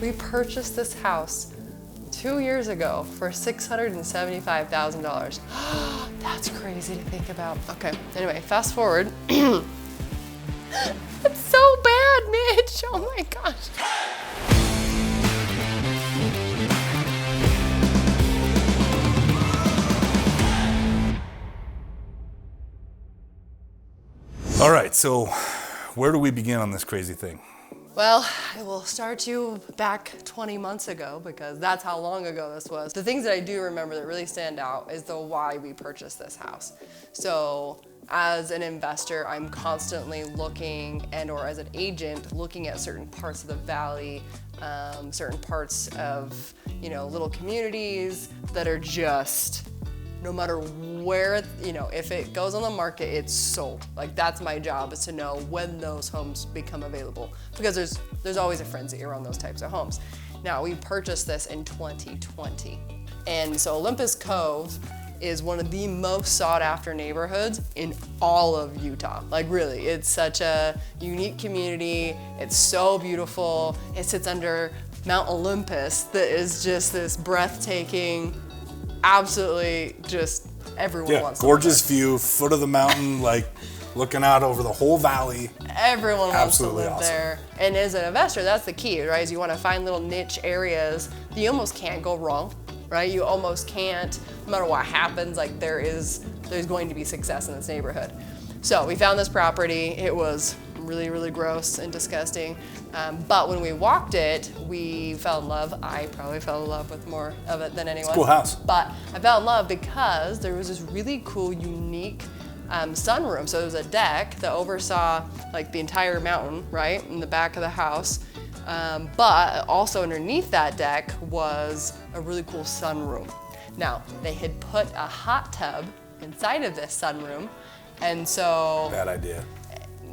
We purchased this house 2 years ago for $675,000. That's crazy to think about. Okay, anyway, fast forward. It's so bad, Mitch. Oh my gosh. All right, so where do we begin on this crazy thing? Well, I will start you back 20 months ago because that's how long ago this was. The things that I do remember that really stand out is the why we purchased this house. So as an investor, I'm constantly looking or as an agent, looking at certain parts of the valley, certain parts of, little communities that are just, no matter where, if it goes on the market, it's sold. Like that's my job, is to know when those homes become available because there's always a frenzy around those types of homes. Now, we purchased this in 2020. And so Olympus Cove is one of the most sought after neighborhoods in all of Utah. Like really, it's such a unique community. It's so beautiful. It sits under Mount Olympus that is just this breathtaking, absolutely just everyone wants to gorgeous view, foot of the mountain, like looking out over the whole valley. Everyone wants to live awesome. there. And as an investor, that's the key, right? Is you want to find little niche areas that you almost can't go wrong, right? You almost can't, no matter what happens, like there's going to be success in this neighborhood. So we found this property. It was really, really gross and disgusting. But when we walked it, we fell in love. I probably fell in love with more of it than anyone. It's a cool house. But I fell in love because there was this really cool, unique sunroom. So it was a deck that oversaw like the entire mountain, right, in the back of the house. But also underneath that deck was a really cool sunroom. Now, they had put a hot tub inside of this sunroom, and so... Bad idea.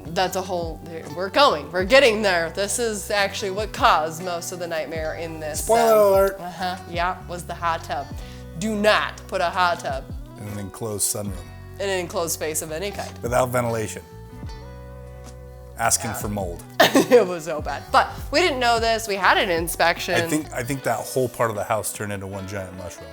That's a whole, we're getting there. This is actually what caused most of the nightmare in this. Spoiler alert. Yeah, was the hot tub. Do not put a hot tub In an enclosed sunroom. in an enclosed space of any kind. Without ventilation. Asking for mold. It was so bad. But we didn't know this. We had an inspection. I think that whole part of the house turned into one giant mushroom.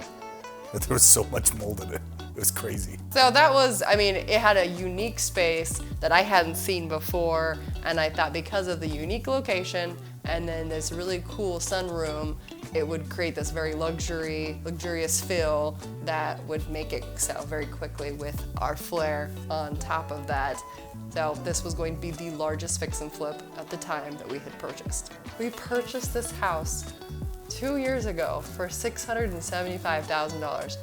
That there was so much mold in it. It was crazy. So that was, it had a unique space that I hadn't seen before, and I thought because of the unique location and then this really cool sunroom, it would create this very luxurious feel that would make it sell very quickly with our flair on top of that. So this was going to be the largest fix and flip at the time that we had purchased. We purchased this house 2 years ago for $675,000.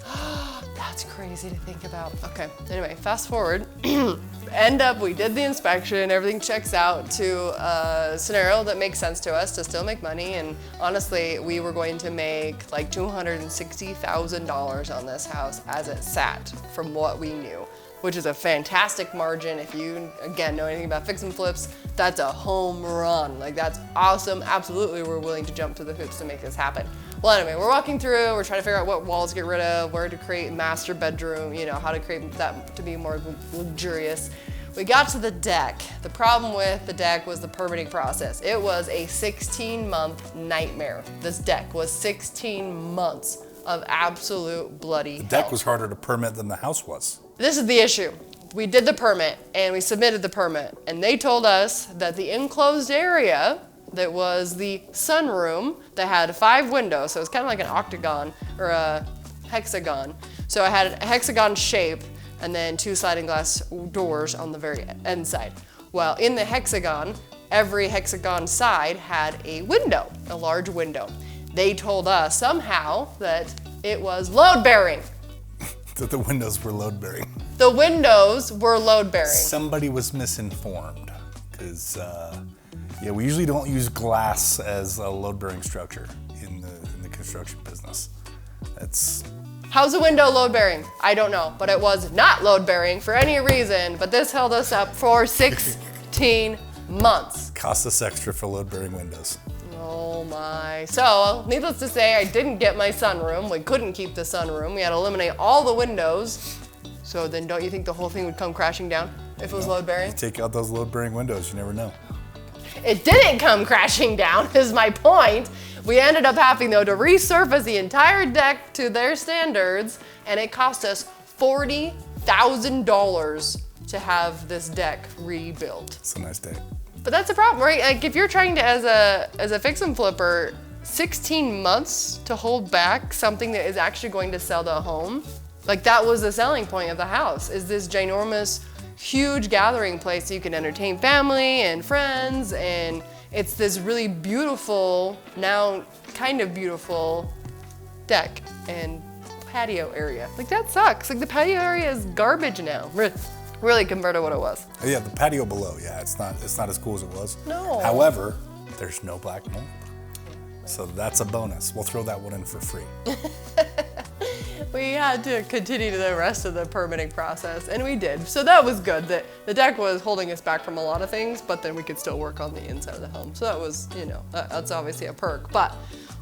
That's crazy to think about. Okay, anyway, fast forward. We did the inspection, everything checks out to a scenario that makes sense to us to still make money. And honestly, we were going to make like $260,000 on this house as it sat from what we knew, which is a fantastic margin. If you, again, know anything about fix and flips, that's a home run. Like that's awesome. Absolutely, we're willing to jump through the hoops to make this happen. Well, anyway, we're walking through, we're trying to figure out what walls to get rid of, where to create master bedroom, how to create that to be more luxurious. We got to the deck. The problem with the deck was the permitting process. It was a 16-month nightmare. This deck was 16 months of absolute bloody The deck hell. was harder to permit than the house was. This is the issue. We did the permit and we submitted the permit, and they told us that the enclosed area that was the sunroom that had 5 windows, so it's kind of like an octagon or a hexagon. So it had a hexagon shape and then 2 sliding glass doors on the very end side. Well, in the hexagon, every hexagon side had a window, a large window. They told us somehow that it was load bearing. That the windows were load bearing. The windows were load bearing. Somebody was misinformed because we usually don't use glass as a load bearing structure in the construction business. How's a window load bearing? I don't know, but it was not load bearing for any reason, but this held us up for 16 months. Cost us extra for load bearing windows. Oh my. So, needless to say, I didn't get my sunroom. We couldn't keep the sunroom. We had to eliminate all the windows. So then don't you think the whole thing would come crashing down if it was load bearing? Take out those load bearing windows, you never know. It didn't come crashing down, is my point. We ended up having, though, to resurface the entire deck to their standards, and it cost us $40,000 to have this deck rebuilt. It's a nice day. But that's a problem, right? Like if you're trying to, as a fix and flipper, 16 months to hold back something that is actually going to sell the home, like that was the selling point of the house, is this ginormous, huge gathering place so you can entertain family and friends, and it's this really beautiful, now kind of beautiful deck and patio area. Like that sucks. Like the patio area is garbage now. Really compared to what it was. Yeah, the patio below, yeah, it's not as cool as it was. No. However, there's no black mold. So that's a bonus. We'll throw that one in for free. We had to continue to the rest of the permitting process, and we did. So that was good. That the deck was holding us back from a lot of things, but then we could still work on the inside of the home. So that was, that's obviously a perk. But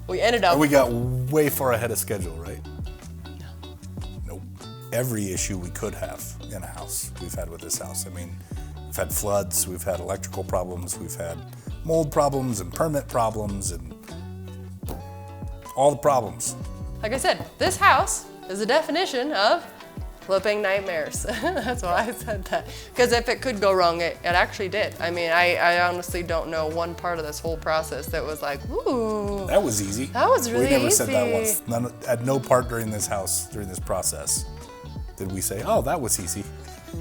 we ended up. And we got way far ahead of schedule, right? Nope. Every issue we could have in a house, we've had with this house. I mean, we've had floods, we've had electrical problems, we've had mold problems and permit problems and all the problems. Like I said, this house is a definition of flipping nightmares. That's why I said that. Because if it could go wrong, it actually did. I mean, I honestly don't know one part of this whole process that was like, ooh. That was easy. That was really easy. We never said that once. At no part during this process, did we say, oh, that was easy.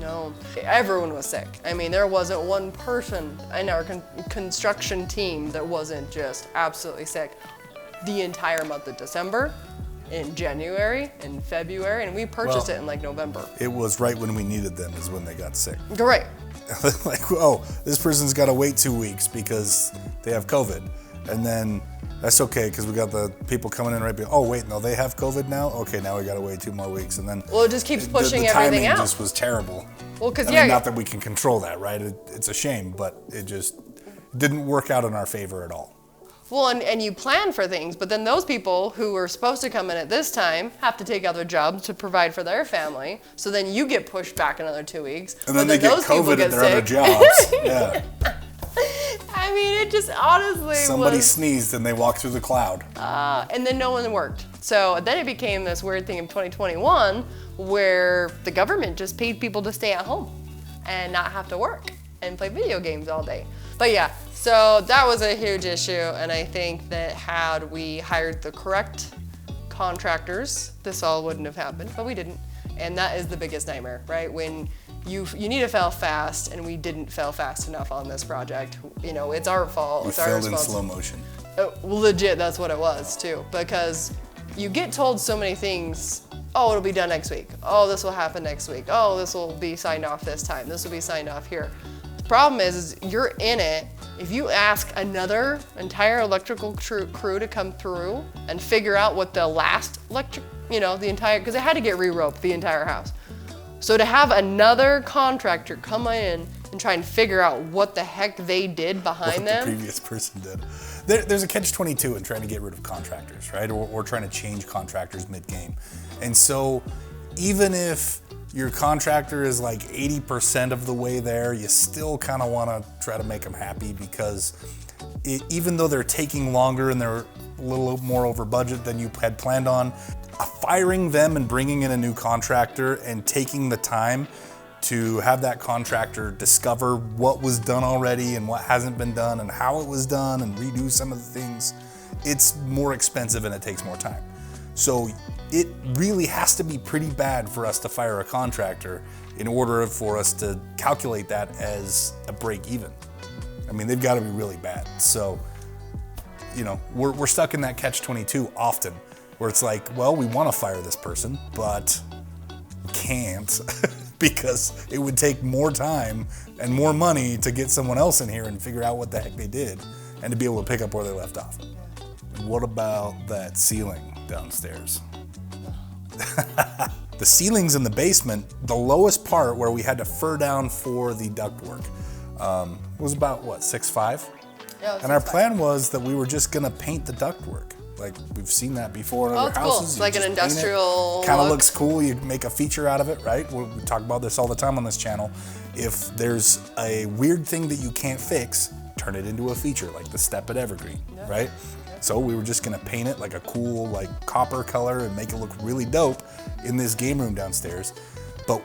No, everyone was sick. I mean, there wasn't one person in our construction team that wasn't just absolutely sick. The entire month of December, in January, in February, and we purchased it in like November. It was right when we needed them is when they got sick. Right. Like, oh, this person's got to wait 2 weeks because they have COVID. And then that's okay because we got the people coming in right behind. Oh, wait, no, they have COVID now? Okay, now we got to wait 2 more weeks. And then well, it just keeps pushing the everything out. timing just was terrible. Well, because I mean, not that we can control that, right? It's a shame, but it just didn't work out in our favor at all. Well, and you plan for things, but then those people who were supposed to come in at this time have to take other jobs to provide for their family. So then you get pushed back another 2 weeks. And then they get COVID at their other jobs. Yeah. I mean, it just honestly Somebody sneezed and they walked through the cloud. And then no one worked. So then it became this weird thing in 2021 where the government just paid people to stay at home and not have to work and play video games all day. But yeah, so that was a huge issue, and I think that had we hired the correct contractors, this all wouldn't have happened, but we didn't. And that is the biggest nightmare, right? When you need to fail fast, and we didn't fail fast enough on this project. You know, it's our fault. It's our responsibility. We failed in slow motion. Legit, that's what it was too, because you get told so many things. Oh, it'll be done next week. Oh, this will happen next week. Oh, this will be signed off this time. This will be signed off here. The problem is you're in it. If you ask another entire electrical crew to come through and figure out what the last because it had to get re-roped, the entire house. So to have another contractor come in and try and figure out what the heck they did behind them. What the previous person did. There's a catch-22 in trying to get rid of contractors, right? Or trying to change contractors mid-game. And so even if your contractor is like 80% of the way there, you still kind of want to try to make them happy because even though they're taking longer and they're a little more over budget than you had planned on, firing them and bringing in a new contractor and taking the time to have that contractor discover what was done already and what hasn't been done and how it was done and redo some of the things, it's more expensive and it takes more time. So it really has to be pretty bad for us to fire a contractor in order for us to calculate that as a break even. I mean, they've got to be really bad. So, we're stuck in that catch-22 often where it's like, well, we want to fire this person, but can't because it would take more time and more money to get someone else in here and figure out what the heck they did and to be able to pick up where they left off. What about that ceiling downstairs? The ceilings in the basement, the lowest part where we had to fur down for the ductwork, was about 6'5"? Yeah, and our plan was that we were just gonna paint the ductwork. Like we've seen that before in other houses. Cool. It's like an industrial kind of looks cool. You make a feature out of it, right? We talk about this all the time on this channel. If there's a weird thing that you can't fix, turn it into a feature like the step at Evergreen, right? So we were just gonna paint it like a cool like copper color and make it look really dope in this game room downstairs. But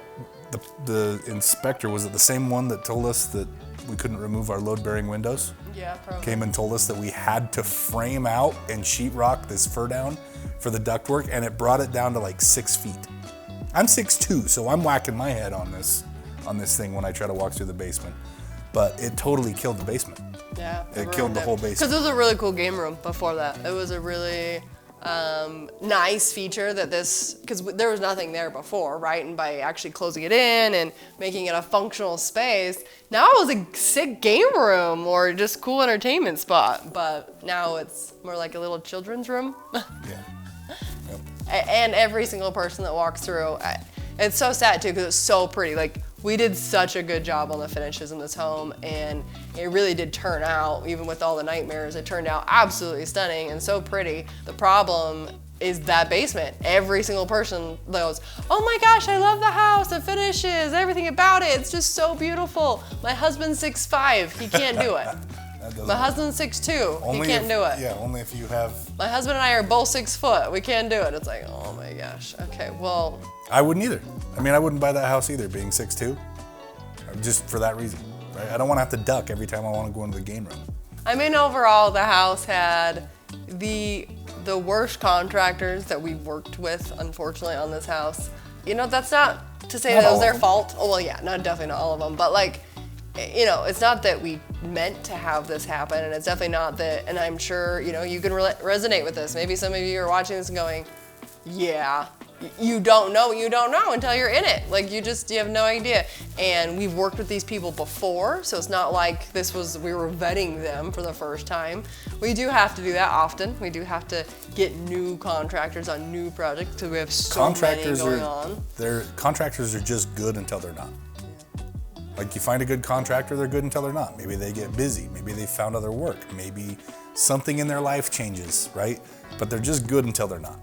the inspector, was it the same one that told us that we couldn't remove our load-bearing windows? Yeah, probably. Came and told us that we had to frame out and sheetrock this fur down for the ductwork, and it brought it down to like 6 feet. I'm 6'2", so I'm whacking my head on this thing when I try to walk through the basement. But it totally killed the basement. Yeah. It killed the whole basement. Because it was a really cool game room before that. It was a really nice feature that because there was nothing there before, right? And by actually closing it in and making it a functional space, now it was a sick game room or just cool entertainment spot. But now it's more like a little children's room. Yeah. Yep. And every single person that walks through, it's so sad too because it's so pretty. Like, we did such a good job on the finishes in this home, and it really did turn out, even with all the nightmares, it turned out absolutely stunning and so pretty. The problem is that basement. Every single person goes, oh my gosh, I love the house, the finishes, everything about it. It's just so beautiful. My husband's 6'5", he can't do it. My husband's 6'2", he can't do it. Yeah, only if you have... My husband and I are both 6 foot, we can't do it. It's like, oh my gosh, okay, well. I wouldn't either. I mean, I wouldn't buy that house either, being 6'2", just for that reason, right? I don't want to have to duck every time I want to go into the game room. I mean, overall, the house had the worst contractors that we worked with, unfortunately, on this house. You know, that's not to say that it was their fault. Oh, well, yeah, definitely not all of them, but like, you know, it's not that we meant to have this happen, and it's definitely not that, and I'm sure, you know, you can resonate with this. Maybe some of you are watching this and going, yeah, you don't know until you're in it. Like, you have no idea. And we've worked with these people before, so it's not like we were vetting them for the first time. We do have to do that often. We do have to get new contractors on new projects because we have so many going on. Contractors are just good until they're not. Like, you find a good contractor, they're good until they're not. Maybe they get busy. Maybe they found other work. Maybe something in their life changes, right? But they're just good until they're not.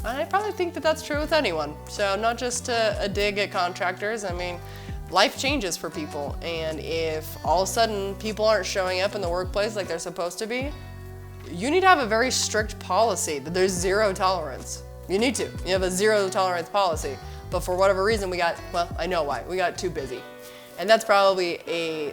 I probably think that that's true with anyone. So not just a dig at contractors. I mean, life changes for people. And if all of a sudden people aren't showing up in the workplace like they're supposed to be, you need to have a very strict policy that there's zero tolerance. You need to. You have a zero tolerance policy. But for whatever reason, I know why. We got too busy. And that's probably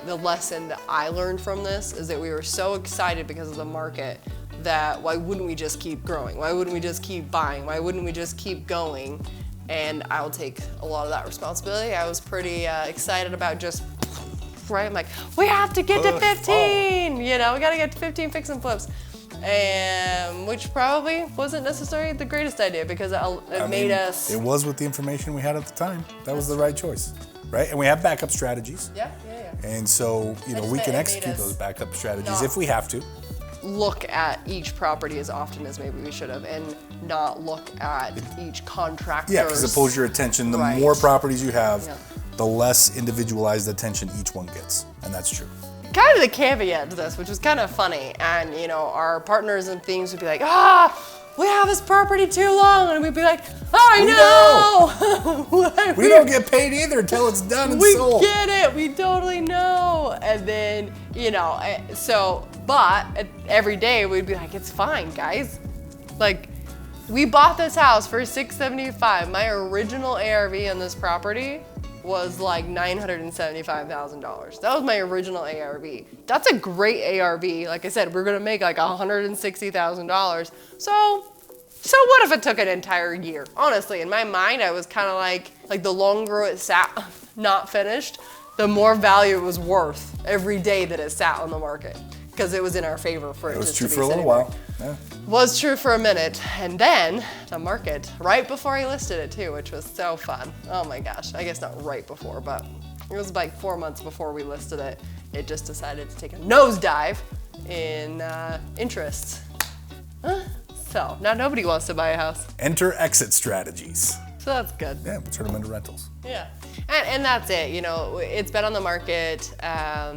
the lesson that I learned from this, is that we were so excited because of the market that why wouldn't we just keep growing? Why wouldn't we just keep buying? Why wouldn't we just keep going? And I'll take a lot of that responsibility. I was pretty excited about just, right? I'm like, we have to get to 15! You know, we gotta get to 15 fix and flips. And which probably wasn't necessarily the greatest idea because it made us... It was with the information we had at the time. That was the right choice, right? And we have backup strategies. Yeah. And so, you know, we can execute those backup strategies if we have to. Look at each property as often as maybe we should have, and not look at each contractor. Yeah, because it pulls your attention. The more properties you have, the less individualized attention each one gets, and that's true. Kind of the caveat to this, which was kind of funny, and you know, our partners and things would be like, we have this property too long, and we'd be like, I know! We don't get paid either until it's done and sold. We get it, we totally know. And then, you know, but every day we'd be like, it's fine, guys. Like, we bought this house for $675. My original ARV on this property was like $975,000. That was my original ARV. That's a great ARV. Like I said, we're gonna make like $160,000. So what if it took an entire year? Honestly, in my mind, I was kind of like the longer it sat not finished, the more value it was worth every day that it sat on the market, because it was in our favor for it just to be sitting there. It was true for a little while. Yeah. Was true for a minute, and then the market, right before I listed it too, which was so fun. Oh my gosh, I guess not right before, but it was like 4 months before we listed it. It just decided to take a nosedive in interest. So now nobody wants to buy a house. Enter exit strategies. So that's good. Yeah, we'll turn them into rentals. Yeah, and that's it. You know, it's been on the market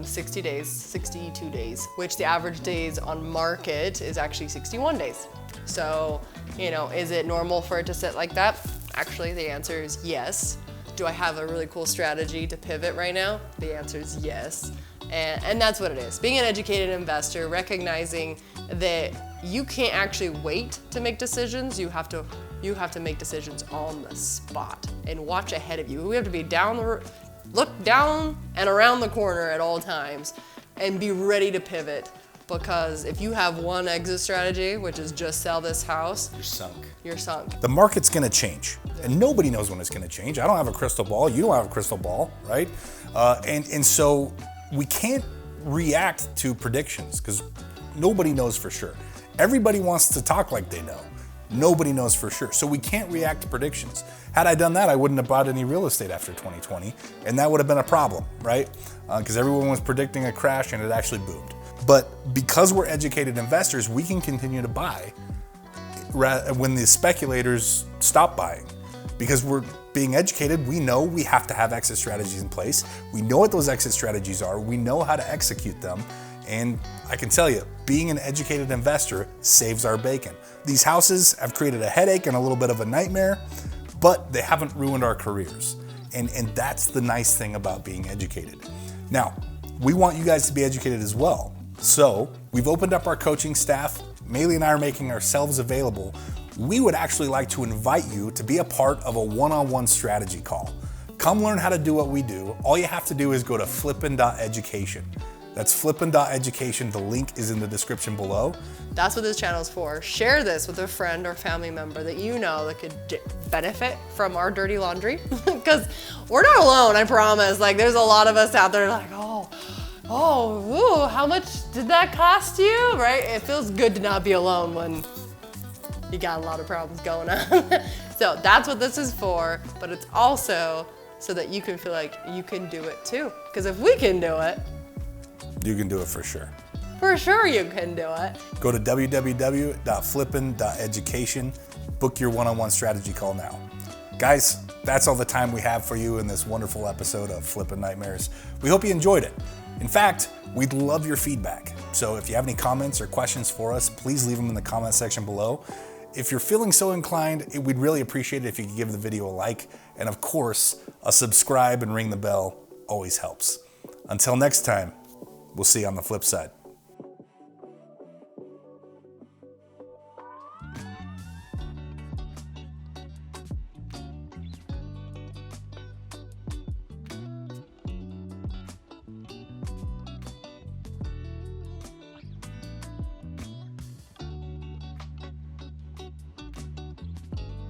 62 days, which the average days on market is actually 61 days. So, you know, is it normal for it to sit like that? Actually, the answer is yes. Do I have a really cool strategy to pivot right now? The answer is yes. And that's what it is. Being an educated investor, recognizing that you can't actually wait to make decisions. You have to make decisions on the spot and watch ahead of you. We have to be look down and around the corner at all times and be ready to pivot. Because if you have one exit strategy, which is just sell this house, you're sunk. You're sunk. The market's gonna change, and nobody knows when it's gonna change. I don't have a crystal ball. You don't have a crystal ball, right? And so we can't react to predictions because nobody knows for sure. Everybody wants to talk like they know. Nobody knows for sure. So we can't react to predictions. Had I done that, I wouldn't have bought any real estate after 2020, and that would have been a problem, right? Because everyone was predicting a crash and it actually boomed. But because we're educated investors, we can continue to buy when the speculators stop buying. Because we're being educated, we know we have to have exit strategies in place. We know what those exit strategies are. We know how to execute them. And I can tell you, being an educated investor saves our bacon. These houses have created a headache and a little bit of a nightmare, but they haven't ruined our careers. And that's the nice thing about being educated. Now, we want you guys to be educated as well. So we've opened up our coaching staff. Maylee and I are making ourselves available. We would actually like to invite you to be a part of a one-on-one strategy call. Come learn how to do what we do. All you have to do is go to flippin.education. That's flippin.education. The link is in the description below. That's what this channel is for. Share this with a friend or family member that you know that could benefit from our dirty laundry. Because we're not alone, I promise. Like, there's a lot of us out there like, ooh, how much did that cost you? Right? It feels good to not be alone when you got a lot of problems going on. So that's what this is for, but it's also so that you can feel like you can do it too. Because if we can do it, you can do it for sure. For sure you can do it. Go to www.flippin.education. Book your one-on-one strategy call now. Guys, that's all the time we have for you in this wonderful episode of Flippin' Nightmares. We hope you enjoyed it. In fact, we'd love your feedback. So if you have any comments or questions for us, please leave them in the comment section below. If you're feeling so inclined, we'd really appreciate it if you could give the video a like. And of course, a subscribe and ring the bell always helps. Until next time, we'll see you on the flip side.